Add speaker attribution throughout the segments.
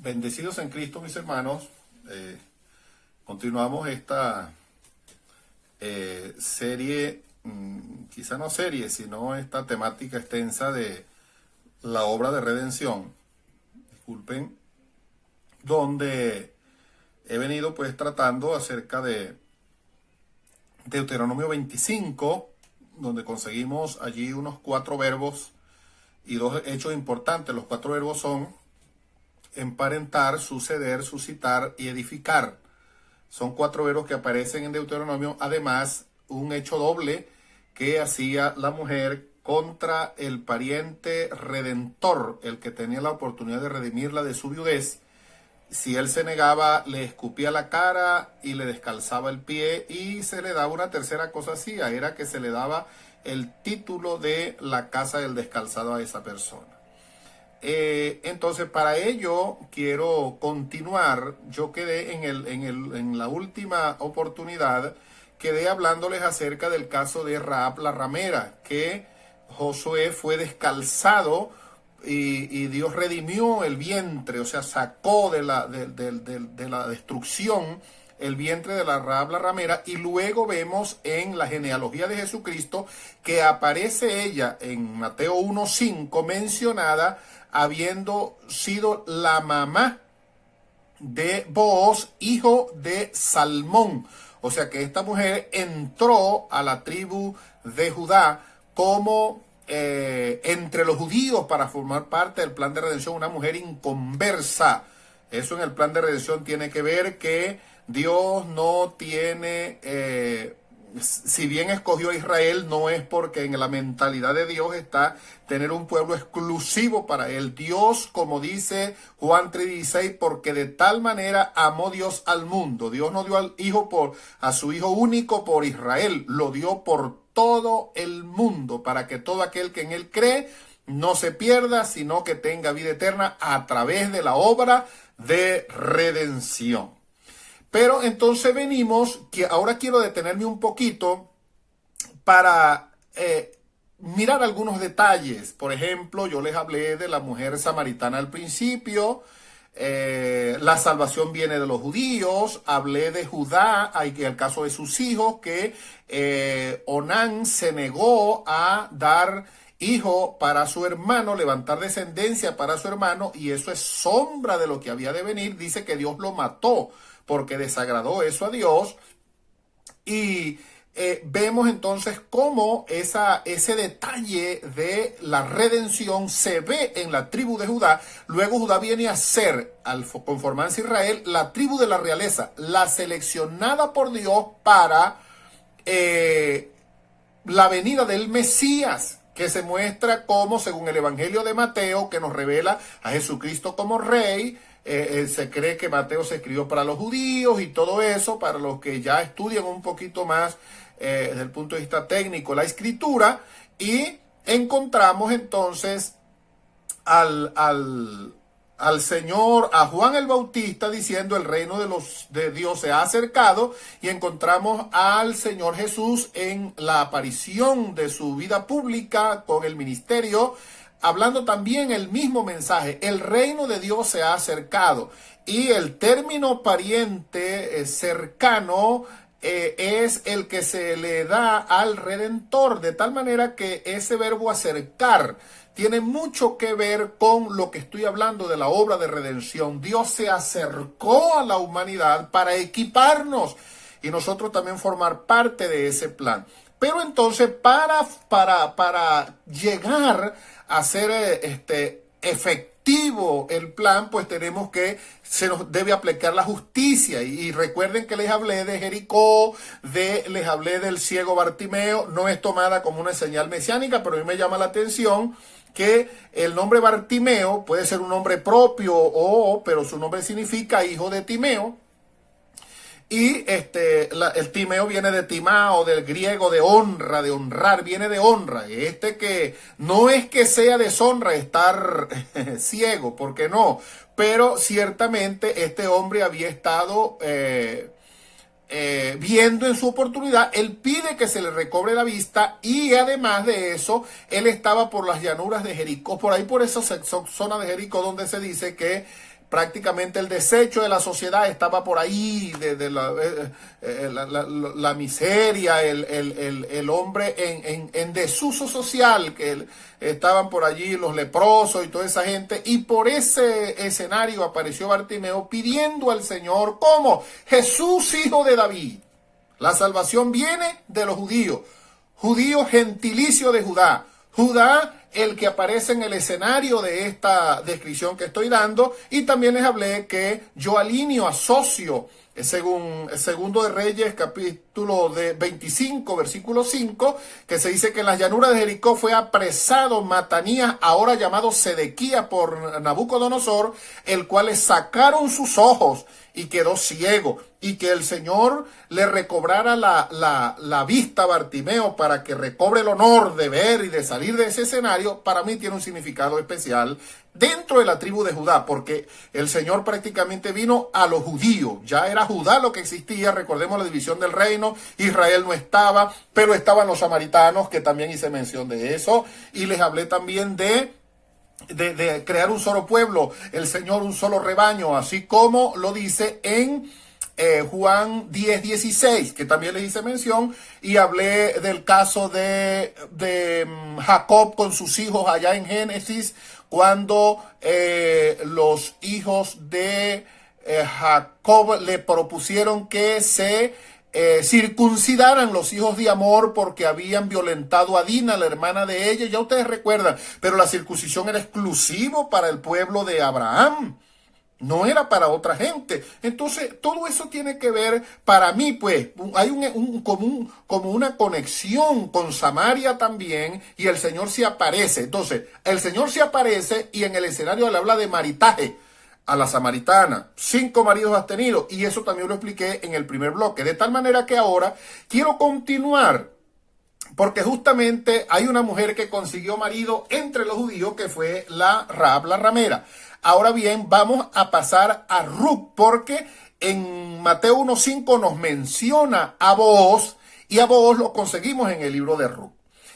Speaker 1: Bendecidos en Cristo, mis hermanos. Continuamos esta serie, quizá no serie, sino esta temática extensa de la obra de redención. Disculpen, donde he venido pues tratando acerca de Deuteronomio 25, donde conseguimos allí unos 4 verbos y 2 hechos importantes. Los 4 verbos son emparentar, suceder, suscitar y edificar. Son 4 verbos que aparecen en Deuteronomio. Además, un hecho doble que hacía la mujer contra el pariente redentor, el que tenía la oportunidad de redimirla de su viudez. Si él se negaba, le escupía la cara y le descalzaba el pie, y se le daba una tercera cosa así, era que se le daba el título de la casa del descalzado a esa persona. Entonces, para ello quiero continuar. Yo quedé en la última oportunidad, quedé hablándoles acerca del caso de Rahab la ramera, que Josué fue descalzado y Dios redimió el vientre, o sea, sacó de la destrucción el vientre de la Rahab la ramera. Y luego vemos en la genealogía de Jesucristo que aparece ella en Mateo 1:5 mencionada habiendo sido la mamá de Booz, hijo de Salmón. O sea que esta mujer entró a la tribu de Judá como entre los judíos para formar parte del plan de redención, una mujer inconversa. Eso en el plan de redención tiene que ver que Dios no tiene, si bien escogió a Israel, no es porque en la mentalidad de Dios está tener un pueblo exclusivo para él. Dios, como dice Juan 3:16, porque de tal manera amó Dios al mundo. Dios no dio a su Hijo único por Israel, lo dio por todo el mundo, para que todo aquel que en él cree no se pierda, sino que tenga vida eterna a través de la obra de redención. Pero entonces venimos, que ahora quiero detenerme un poquito para mirar algunos detalles. Por ejemplo, yo les hablé de la mujer samaritana al principio. La salvación viene de los judíos. Hablé de Judá, el caso de sus hijos, que Onán se negó a dar hijo para su hermano, levantar descendencia para su hermano, y eso es sombra de lo que había de venir. Dice que Dios lo mató porque desagradó eso a Dios. Y vemos entonces cómo ese detalle de la redención se ve en la tribu de Judá. Luego Judá viene a ser, al conformarse Israel, la tribu de la realeza, la seleccionada por Dios para la venida del Mesías, que se muestra como, según el Evangelio de Mateo, que nos revela a Jesucristo como rey. Se cree que Mateo se escribió para los judíos y todo eso, para los que ya estudian un poquito más desde el punto de vista técnico la escritura. Y encontramos entonces al Señor, a Juan el Bautista, diciendo: el reino de Dios se ha acercado. Y encontramos al Señor Jesús en la aparición de su vida pública con el ministerio, hablando también el mismo mensaje: el reino de Dios se ha acercado. Y el término pariente cercano es el que se le da al Redentor, de tal manera que ese verbo acercar tiene mucho que ver con lo que estoy hablando de la obra de redención. Dios se acercó a la humanidad para equiparnos y nosotros también formar parte de ese plan. Pero entonces para llegar a ser efectivo el plan, pues tenemos que, se nos debe aplicar la justicia. Y recuerden que les hablé de Jericó, les hablé del ciego Bartimeo. No es tomada como una señal mesiánica, pero a mí me llama la atención que el nombre Bartimeo puede ser un nombre propio, pero su nombre significa hijo de Timeo. Y el Timeo viene de Timao, del griego de honra, de honrar, viene de honra. Que no es que sea deshonra estar ciego, porque no, pero ciertamente este hombre había estado viendo en su oportunidad. Él pide que se le recobre la vista, y además de eso, él estaba por las llanuras de Jericó, por ahí por esa zona de Jericó donde se dice que prácticamente el desecho de la sociedad estaba por ahí, de la miseria, el hombre en desuso social, que estaban por allí los leprosos y toda esa gente, y por ese escenario apareció Bartimeo pidiendo al Señor, ¿cómo? Jesús, hijo de David. La salvación viene de los judíos, judío gentilicio de Judá. Judá, el que aparece en el escenario de esta descripción que estoy dando, y también les hablé que yo alineo, asocio, según Segundo de Reyes, capítulo 25, versículo 5, que se dice que en las llanuras de Jericó fue apresado Matanías, ahora llamado Sedequías por Nabucodonosor, el cual le sacaron sus ojos y quedó ciego, y que el Señor le recobrara la vista a Bartimeo para que recobre el honor de ver y de salir de ese escenario, para mí tiene un significado especial dentro de la tribu de Judá, porque el Señor prácticamente vino a los judíos, ya era Judá lo que existía, recordemos la división del reino, Israel no estaba, pero estaban los samaritanos, que también hice mención de eso, y les hablé también de crear un solo pueblo, el Señor un solo rebaño, así como lo dice en Juan 10:16, que también les hice mención, y hablé del caso de Jacob con sus hijos allá en Génesis, cuando los hijos de Jacob le propusieron que se circuncidaran los hijos de Amor porque habían violentado a Dina, la hermana de ella, ya ustedes recuerdan, pero la circuncisión era exclusivo para el pueblo de Abraham, no era para otra gente. Entonces, todo eso tiene que ver, para mí, pues, hay como una conexión con Samaria también, y el Señor se aparece. Entonces, el Señor se aparece y en el escenario le habla de maritaje a la samaritana. 5 maridos has tenido, y eso también lo expliqué en el primer bloque. De tal manera que ahora quiero continuar, porque justamente hay una mujer que consiguió marido entre los judíos, que fue la Rahab, la ramera. Ahora bien, vamos a pasar a Ruth, porque en Mateo 1:5 nos menciona a Booz, y a Booz lo conseguimos en el libro de Ruth.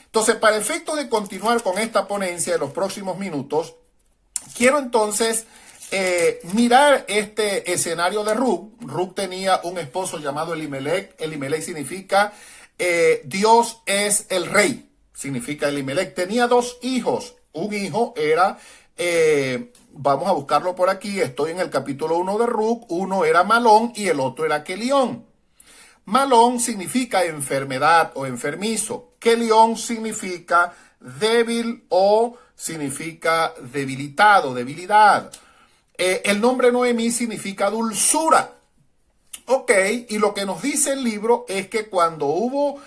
Speaker 1: Entonces, para efectos de continuar con esta ponencia de los próximos minutos, quiero entonces mirar este escenario de Ruth. Ruth tenía un esposo llamado Elimelech. Elimelech significa Dios es el rey, significa Elimelech. Tenía 2 hijos. Un hijo era, vamos a buscarlo por aquí, estoy en el capítulo 1 de Ruth. Uno era Malón y el otro era Kelión. Malón significa enfermedad o enfermizo. Kelión significa débil o significa debilitado, debilidad. El nombre Noemí significa dulzura. Ok, y lo que nos dice el libro es que cuando hubo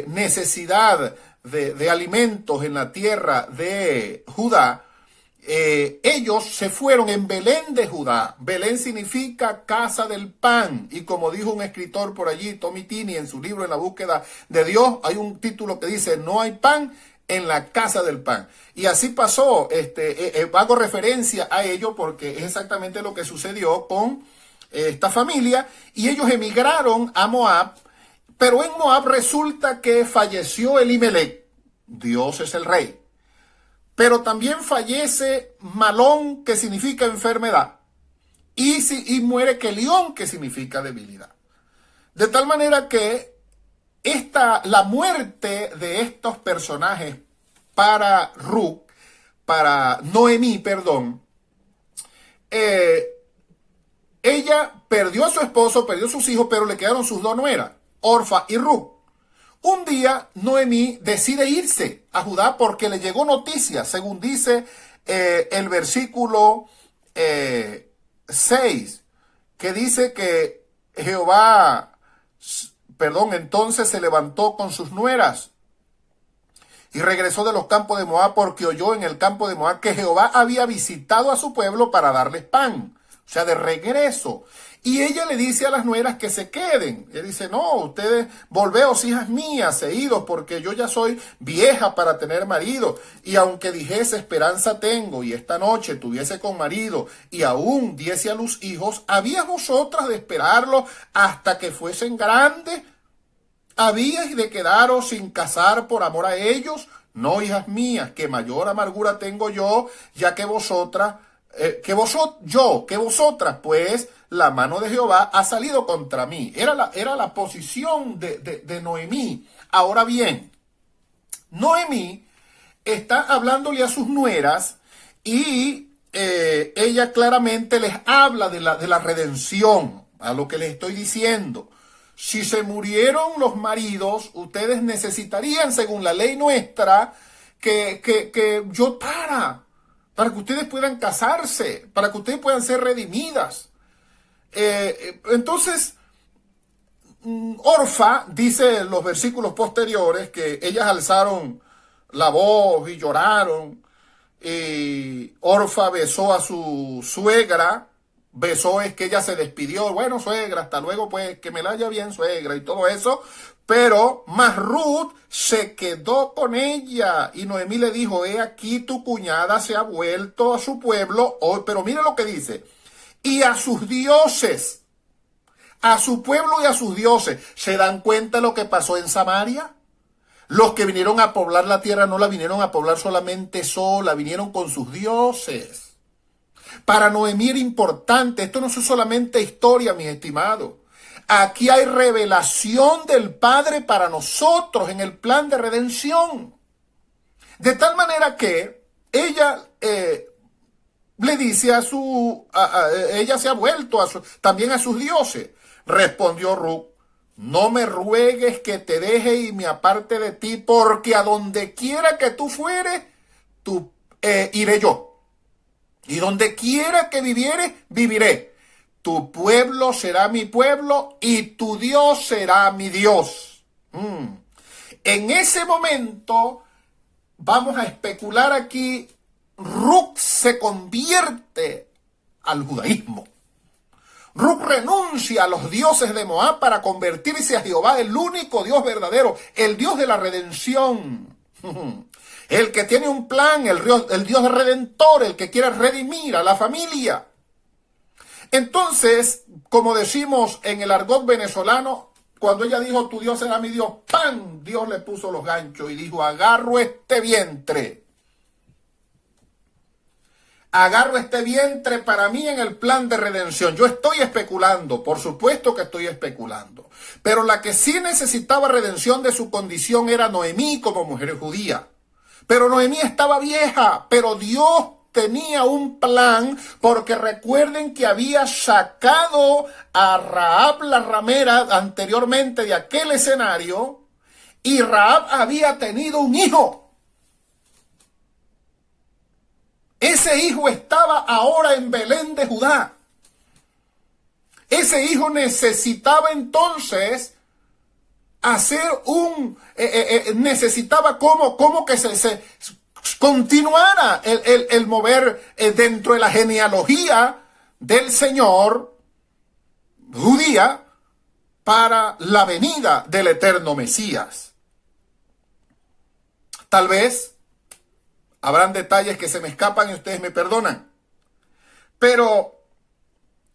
Speaker 1: necesidad de alimentos en la tierra de Judá, ellos se fueron en Belén de Judá. Belén significa casa del pan, y como dijo un escritor por allí, Tommy Tini, en su libro En la búsqueda de Dios, hay un título que dice no hay pan en la casa del pan. Y así pasó. Hago referencia a ello porque es exactamente lo que sucedió con esta familia, y ellos emigraron a Moab, pero en Moab resulta que falleció Elimelech, Dios es el rey, pero también fallece Malón, que significa enfermedad, y muere Kelión, que significa debilidad. De tal manera que la muerte de estos personajes para Ruth, para Noemí, perdón, ella perdió a su esposo, perdió a sus hijos, pero le quedaron sus 2 nueras, Orfa y Ruth. Un día Noemí decide irse a Judá porque le llegó noticia, según dice el versículo 6, que dice que entonces se levantó con sus nueras y regresó de los campos de Moab, porque oyó en el campo de Moab que Jehová había visitado a su pueblo para darles pan. O sea, de regreso. Y ella le dice a las nueras que se queden. Ella dice, no, ustedes, volveos, hijas mías, e idos, porque yo ya soy vieja para tener marido. Y aunque dijese, esperanza tengo, y esta noche tuviese con marido, y aún diese a luz hijos, ¿habíais vosotras de esperarlo hasta que fuesen grandes? ¿Habíais de quedaros sin casar por amor a ellos? No, hijas mías, que mayor amargura tengo yo, ya que vosotras que vosotras, pues la mano de Jehová ha salido contra mí. Era la posición de Noemí. Ahora bien, Noemí está hablándole a sus nueras y ella claramente les habla de la redención, a lo que les estoy diciendo. Si se murieron los maridos, ustedes necesitarían, según la ley nuestra, que yo para que ustedes puedan casarse, para que ustedes puedan ser redimidas. Entonces, Orfa dice en los versículos posteriores que ellas alzaron la voz y lloraron. Y Orfa besó a su suegra. Besó es que ella se despidió. Bueno, suegra, hasta luego, pues, que me la haya bien, suegra, y todo eso. Pero más Ruth se quedó con ella. Y Noemí le dijo, he aquí tu cuñada se ha vuelto a su pueblo. Pero mire lo que dice. Y a sus dioses. A su pueblo y a sus dioses. ¿Se dan cuenta de lo que pasó en Samaria? Los que vinieron a poblar la tierra no la vinieron a poblar solamente sola, vinieron con sus dioses. Para Noemí era importante, esto no es solamente historia, mis estimados. Aquí hay revelación del Padre para nosotros en el plan de redención. De tal manera que ella le dice ella se ha vuelto también a sus dioses. Respondió Ruth, no me ruegues que te deje y me aparte de ti, porque a donde quiera que tú fueres, iré yo. Y donde quiera que vivieres, viviré. Tu pueblo será mi pueblo y tu Dios será mi Dios. En ese momento, vamos a especular aquí, Ruth se convierte al judaísmo. Ruth renuncia a los dioses de Moab para convertirse a Jehová, el único Dios verdadero, el Dios de la redención. El que tiene un plan, el Dios redentor, el que quiere redimir a la familia. Entonces, como decimos en el argot venezolano, cuando ella dijo, tu Dios será mi Dios, ¡pam! Dios le puso los ganchos y dijo, agarro este vientre. Agarro este vientre para mí en el plan de redención. Yo estoy especulando, por supuesto que estoy especulando. Pero la que sí necesitaba redención de su condición era Noemí como mujer judía. Pero Noemí estaba vieja, pero Dios tenía un plan, porque recuerden que había sacado a Rahab la ramera anteriormente de aquel escenario, y Rahab había tenido un hijo. Ese hijo estaba ahora en Belén de Judá. Ese hijo necesitaba entonces hacer necesitaba como que se continuara el mover dentro de la genealogía del Señor judía para la venida del eterno Mesías. Tal vez habrán detalles que se me escapan y ustedes me perdonan. Pero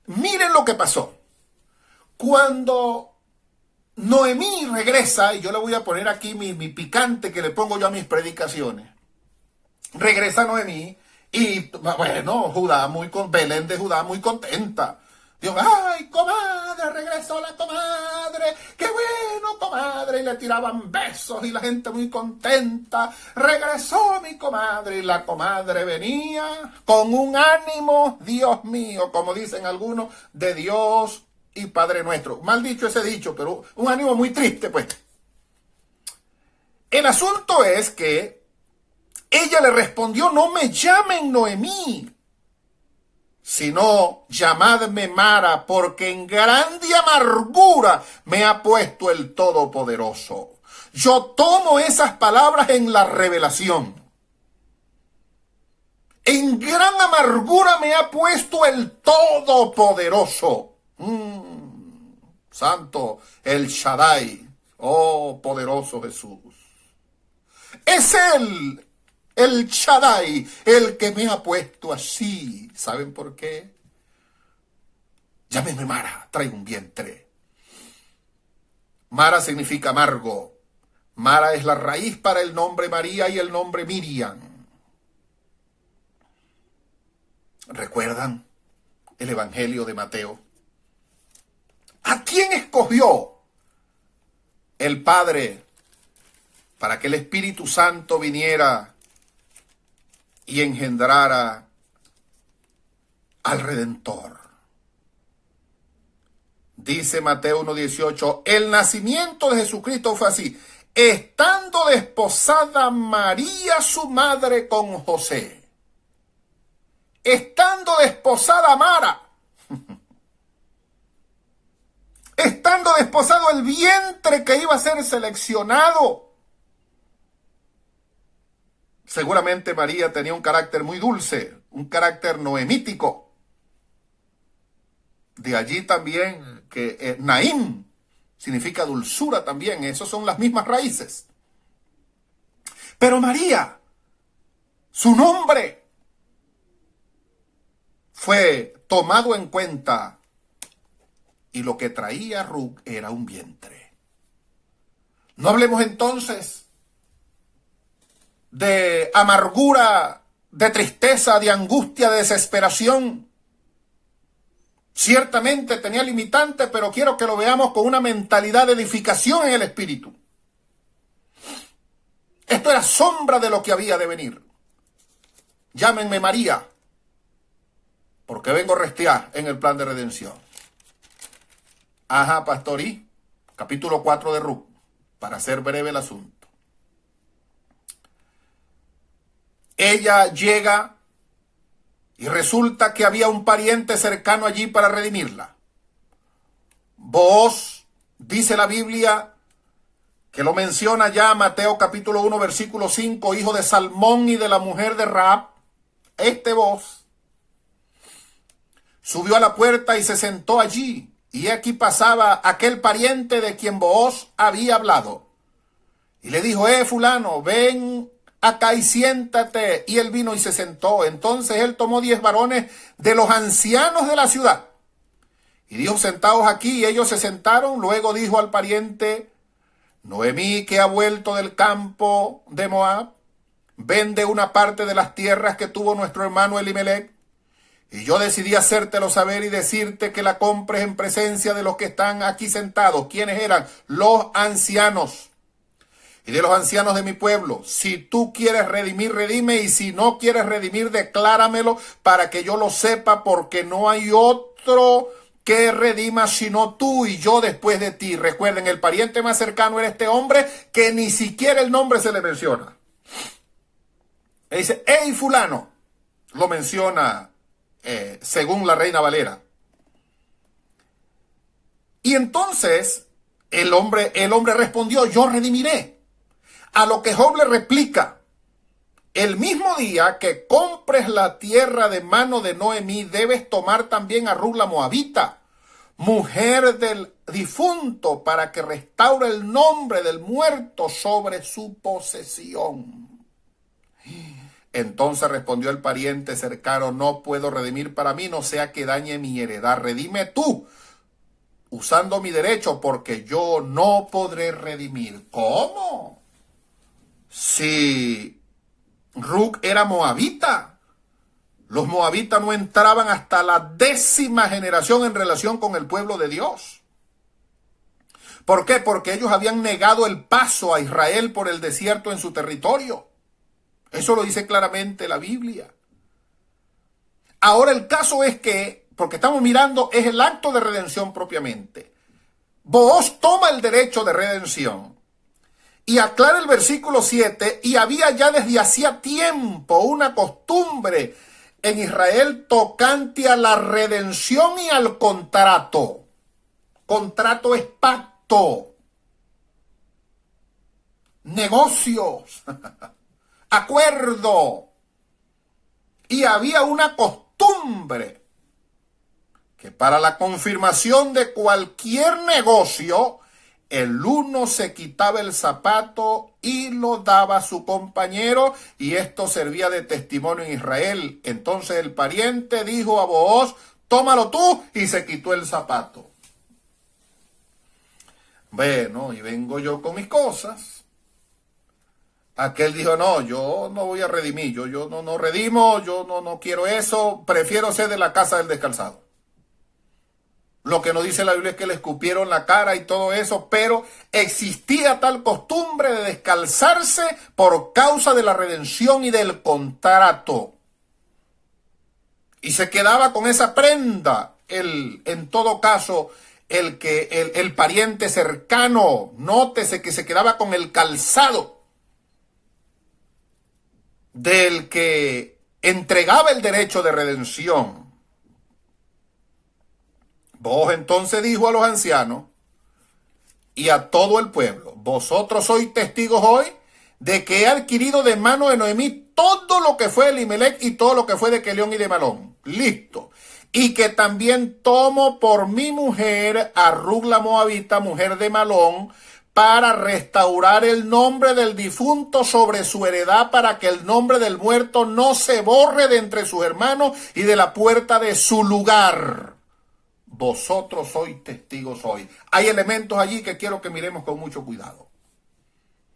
Speaker 1: miren lo que pasó. Cuando Noemí regresa, y yo le voy a poner aquí mi picante que le pongo yo a mis predicaciones. Regresa Noemí y, bueno, Belén de Judá muy contenta. Digo, ay, comadre, regresó la comadre, qué bueno, comadre, y le tiraban besos y la gente muy contenta, regresó mi comadre, y la comadre venía con un ánimo, Dios mío, como dicen algunos, de Dios y Padre nuestro. Mal dicho ese dicho, pero un ánimo muy triste, pues. El asunto es que ella le respondió, no me llamen Noemí, sino llamadme Mara, porque en grande amargura me ha puesto el Todopoderoso. Yo tomo esas palabras en la revelación. En gran amargura me ha puesto el Todopoderoso. Santo, el Shaddai. Oh, poderoso Jesús. Es Él, el Shaddai, el que me ha puesto así. ¿Saben por qué? Llámeme Mara, traigo un vientre. Mara significa amargo. Mara es la raíz para el nombre María y el nombre Miriam. ¿Recuerdan el Evangelio de Mateo? ¿A quién escogió el Padre para que el Espíritu Santo viniera y engendrara al Redentor? Dice Mateo 1:18, el nacimiento de Jesucristo fue así: estando desposada María su madre con José. Estando desposada Mara. Estando desposado el vientre que iba a ser seleccionado. Seguramente María tenía un carácter muy dulce, un carácter noemítico. De allí también que Naim significa dulzura también, esas son las mismas raíces. Pero María, su nombre fue tomado en cuenta y lo que traía Ruc era un vientre. No hablemos entonces de amargura, de tristeza, de angustia, de desesperación. Ciertamente tenía limitantes, pero quiero que lo veamos con una mentalidad de edificación en el espíritu. Esto era sombra de lo que había de venir. Llámenme María, porque vengo a restear en el plan de redención. Ajá, pastorí, capítulo 4 de Ruc, para hacer breve el asunto. Ella llega y resulta que había un pariente cercano allí para redimirla. Booz, dice la Biblia, que lo menciona ya Mateo capítulo 1, versículo 5, hijo de Salmón y de la mujer de Raab. Este Booz subió a la puerta y se sentó allí. Y aquí pasaba aquel pariente de quien Booz había hablado. Y le dijo, fulano, ven acá y siéntate. Y él vino y se sentó. Entonces él tomó 10 varones de los ancianos de la ciudad. Y dijo, sentaos aquí. Y ellos se sentaron. Luego dijo al pariente, Noemí, que ha vuelto del campo de Moab, vende una parte de las tierras que tuvo nuestro hermano Elimelech. Y yo decidí hacértelo saber y decirte que la compres en presencia de los que están aquí sentados. ¿Quiénes eran? Los ancianos. Y de los ancianos de mi pueblo. Si tú quieres redimir, redime. Y si no quieres redimir, decláramelo para que yo lo sepa, porque no hay otro que redima sino tú y yo después de ti. Recuerden, el pariente más cercano era este hombre que ni siquiera el nombre se le menciona. Y dice, hey fulano, lo menciona según la Reina Valera. Y entonces el hombre respondió, yo redimiré. A lo que Job le replica, el mismo día que compres la tierra de mano de Noemí, debes tomar también a Ruc la Moabita, mujer del difunto, para que restaure el nombre del muerto sobre su posesión. Entonces respondió el pariente cercano, no puedo redimir para mí, no sea que dañe mi heredad. Redime tú, usando mi derecho, porque yo no podré redimir. ¿Cómo? Si Ruc era moabita, los moabitas no entraban hasta la 10ª generación en relación con el pueblo de Dios. ¿Por qué? Porque ellos habían negado el paso a Israel por el desierto en su territorio. Eso lo dice claramente la Biblia. Ahora el caso es que, porque estamos mirando, es el acto de redención propiamente. Booz toma el derecho de redención y aclara el versículo 7, y había ya desde hacía tiempo una costumbre en Israel tocante a la redención y al contrato. Contrato es pacto, negocios, acuerdo. Y había una costumbre que para la confirmación de cualquier negocio, el uno se quitaba el zapato y lo daba a su compañero, y esto servía de testimonio en Israel. Entonces el pariente dijo a Booz, tómalo tú, y se quitó el zapato. Bueno, y vengo yo con mis cosas. Aquel dijo, no, yo no voy a redimir, yo no redimo, yo no quiero eso, prefiero ser de la casa del descalzado. Lo que nos dice la Biblia es que le escupieron la cara y todo eso, pero existía tal costumbre de descalzarse por causa de la redención y del contrato. Y se quedaba con esa prenda, en todo caso, el pariente cercano. Nótese que se quedaba con el calzado del que entregaba el derecho de redención. Vos entonces dijo a los ancianos y a todo el pueblo, vosotros sois testigos hoy de que he adquirido de mano de Noemí todo lo que fue de Elimelech y todo lo que fue de Quelión y de Malón. Listo. Y que también tomo por mi mujer a Rut la Moabita, mujer de Malón, para restaurar el nombre del difunto sobre su heredad, para que el nombre del muerto no se borre de entre sus hermanos y de la puerta de su lugar. Vosotros sois testigos hoy. Hay elementos allí que quiero que miremos con mucho cuidado.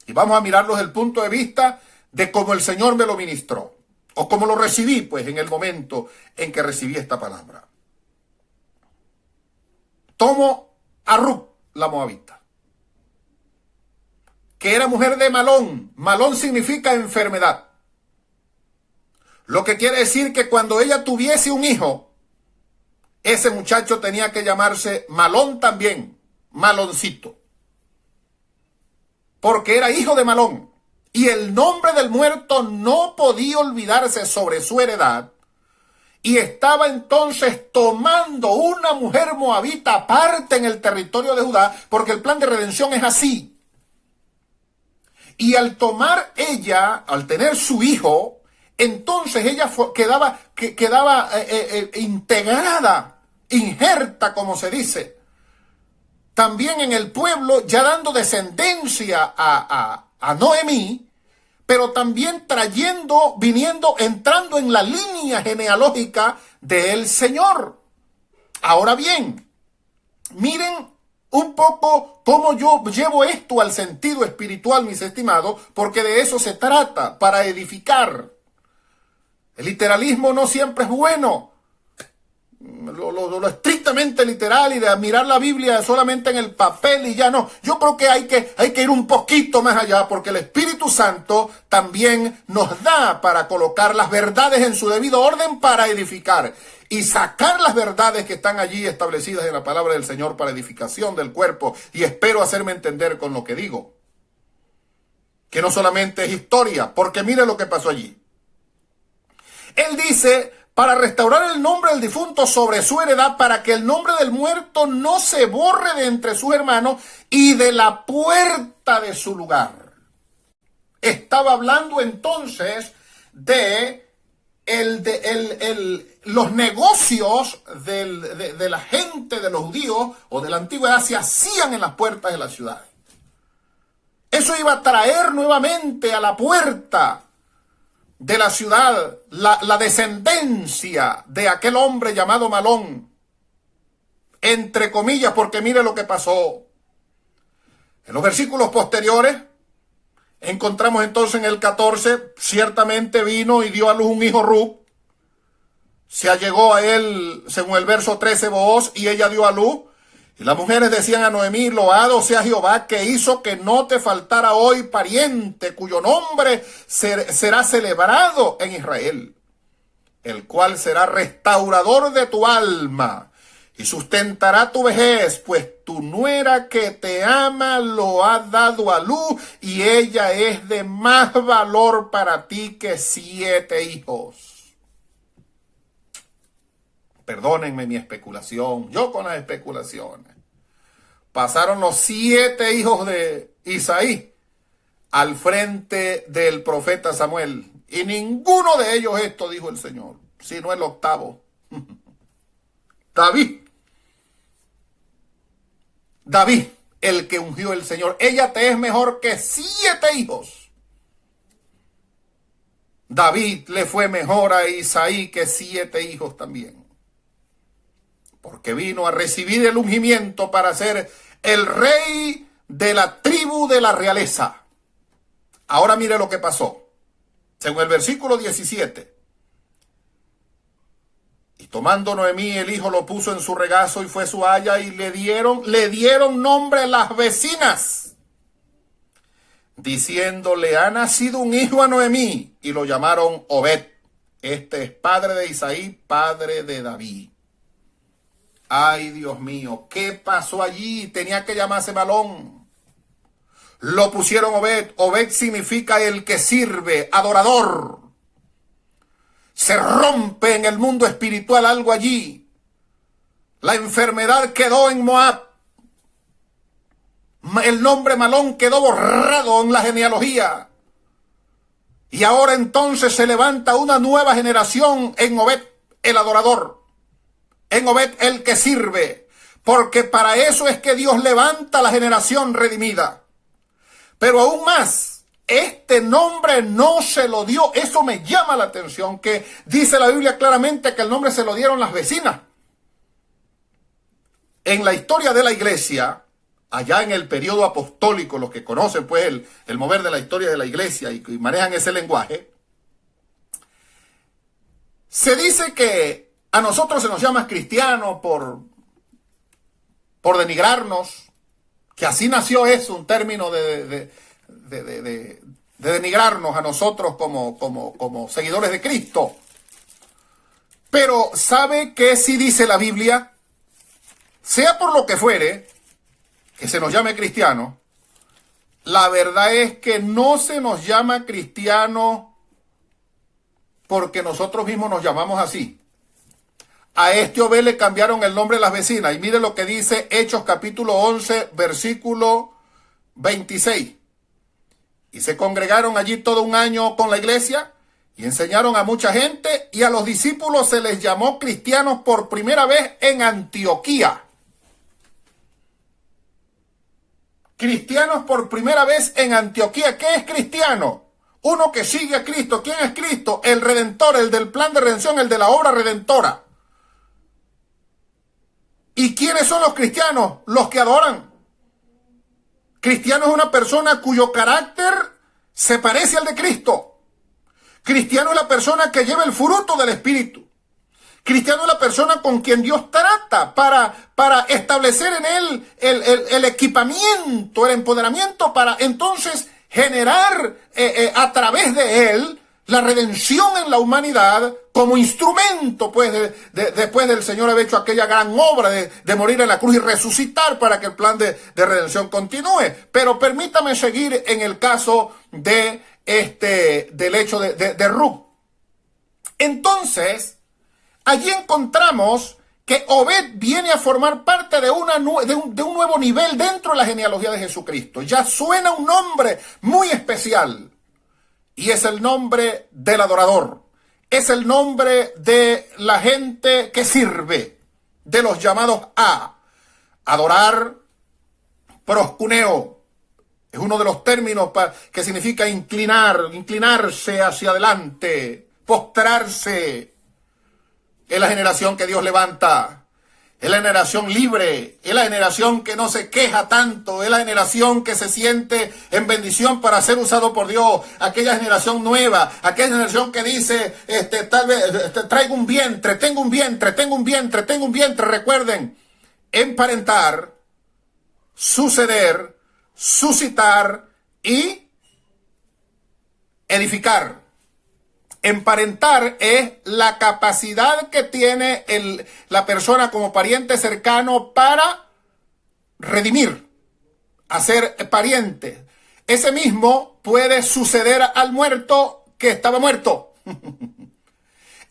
Speaker 1: Y vamos a mirarlos desde el punto de vista de cómo el Señor me lo ministró. O como lo recibí, pues, en el momento en que recibí esta palabra. Tomo a Rut, la Moabita, que era mujer de Malón. Malón significa enfermedad. Lo que quiere decir que cuando ella tuviese un hijo, ese muchacho tenía que llamarse Malón también, Maloncito, porque era hijo de Malón. Y el nombre del muerto no podía olvidarse sobre su heredad. Y estaba entonces tomando una mujer moabita aparte en el territorio de Judá, porque el plan de redención es así. Y al tomar ella, al tener su hijo, entonces ella quedaba integrada, injerta, como se dice, también en el pueblo, ya dando descendencia a Noemí, pero también entrando en la línea genealógica del Señor. Ahora bien, miren un poco cómo yo llevo esto al sentido espiritual, mis estimados, porque de eso se trata, para edificar. El literalismo no siempre es bueno. Lo estrictamente literal y de mirar la Biblia solamente en el papel y ya no. Yo creo que hay que ir un poquito más allá, porque el Espíritu Santo también nos da para colocar las verdades en su debido orden para edificar y sacar las verdades que están allí establecidas en la palabra del Señor para edificación del cuerpo. Y espero hacerme entender con lo que digo, que no solamente es historia, porque mire lo que pasó allí. Él dice, para restaurar el nombre del difunto sobre su heredad, para que el nombre del muerto no se borre de entre sus hermanos y de la puerta de su lugar. Estaba hablando entonces de los negocios de la gente, de los judíos o de la antigüedad, se hacían en las puertas de las ciudades. Eso iba a traer nuevamente a la puerta de la ciudad la descendencia de aquel hombre llamado Malón, entre comillas, porque mire lo que pasó. En los versículos posteriores encontramos entonces en el 14, ciertamente vino y dio a luz un hijo Rut, se allegó a él, según el verso 13, Booz, y ella dio a luz. Y las mujeres decían a Noemí, loado sea Jehová, que hizo que no te faltara hoy pariente, cuyo nombre será celebrado en Israel, el cual será restaurador de tu alma y sustentará tu vejez, pues tu nuera que te ama lo ha dado a luz, y ella es de más valor para ti que 7 hijos. Perdónenme mi especulación, yo con las especulaciones. Pasaron los 7 hijos de Isaí al frente del profeta Samuel, y ninguno de ellos esto dijo el Señor, sino el 8º. David, el que ungió el Señor. Ella te es mejor que 7 hijos. David le fue mejor a Isaí que 7 hijos también, porque vino a recibir el ungimiento para ser el rey de la tribu de la realeza. Ahora mire lo que pasó. Según el versículo 17. Y tomando Noemí el hijo lo puso en su regazo y fue su haya y le dieron nombre las vecinas, diciendo, le ha nacido un hijo a Noemí, y lo llamaron Obed. Este es padre de Isaí, padre de David. Ay, Dios mío, ¿qué pasó allí? Tenía que llamarse Malón. Lo pusieron Obed. Obed significa el que sirve, adorador. Se rompe en el mundo espiritual algo allí. La enfermedad quedó en Moab. El nombre Malón quedó borrado en la genealogía. Y ahora entonces se levanta una nueva generación en Obed, el adorador. En Obed, el que sirve. Porque para eso es que Dios levanta la generación redimida. Pero aún más, este nombre no se lo dio. Eso me llama la atención, que dice la Biblia claramente que el nombre se lo dieron las vecinas. En la historia de la iglesia, allá en el periodo apostólico, los que conocen pues el mover de la historia de la iglesia y manejan ese lenguaje, se dice que a nosotros se nos llama cristianos por denigrarnos, que así nació eso, un término de denigrarnos a nosotros como seguidores de Cristo. Pero ¿sabe qué sí dice la Biblia? Sea por lo que fuere, que se nos llame cristiano, la verdad es que no se nos llama cristiano porque nosotros mismos nos llamamos así. A este Obed le cambiaron el nombre de las vecinas. Y mire lo que dice Hechos capítulo 11, versículo 26. Y se congregaron allí todo un año con la iglesia y enseñaron a mucha gente, y a los discípulos se les llamó cristianos por primera vez en Antioquía. Cristianos por primera vez en Antioquía. ¿Qué es cristiano? Uno que sigue a Cristo. ¿Quién es Cristo? El Redentor, el del plan de redención, el de la obra redentora. ¿Y quiénes son los cristianos? Los que adoran. Cristiano es una persona cuyo carácter se parece al de Cristo. Cristiano es la persona que lleva el fruto del Espíritu. Cristiano es la persona con quien Dios trata para establecer en él el equipamiento, el empoderamiento, para entonces generar a través de él la redención en la humanidad como instrumento, pues, después del Señor haber hecho aquella gran obra de morir en la cruz y resucitar para que el plan de redención continúe. Pero permítame seguir en el caso del hecho de Ruth. Entonces, allí encontramos que Obed viene a formar parte de un nuevo nivel dentro de la genealogía de Jesucristo. Ya suena un nombre muy especial. Y es el nombre del adorador. Es el nombre de la gente que sirve, de los llamados a adorar. Proscuneo es uno de los términos que significa inclinarse hacia adelante, postrarse. Es la generación que Dios levanta. Es la generación libre, es la generación que no se queja tanto, es la generación que se siente en bendición para ser usado por Dios, aquella generación nueva, aquella generación que dice, tal vez traigo un vientre, tengo un vientre, tengo un vientre, tengo un vientre. Recuerden, emparentar, suceder, suscitar y edificar. Emparentar es la capacidad que tiene la persona como pariente cercano para redimir, hacer pariente. Ese mismo puede suceder al muerto que estaba muerto.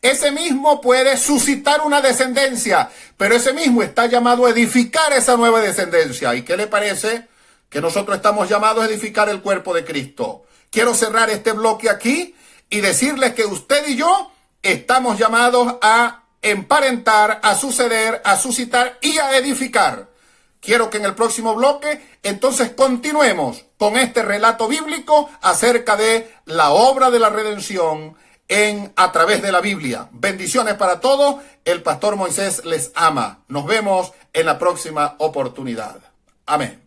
Speaker 1: Ese mismo puede suscitar una descendencia, pero ese mismo está llamado a edificar esa nueva descendencia. ¿Y qué le parece? Que nosotros estamos llamados a edificar el cuerpo de Cristo. Quiero cerrar este bloque aquí y decirles que usted y yo estamos llamados a emparentar, a suceder, a suscitar y a edificar. Quiero que en el próximo bloque entonces continuemos con este relato bíblico acerca de la obra de la redención a través de la Biblia. Bendiciones para todos. El pastor Moisés les ama. Nos vemos en la próxima oportunidad. Amén.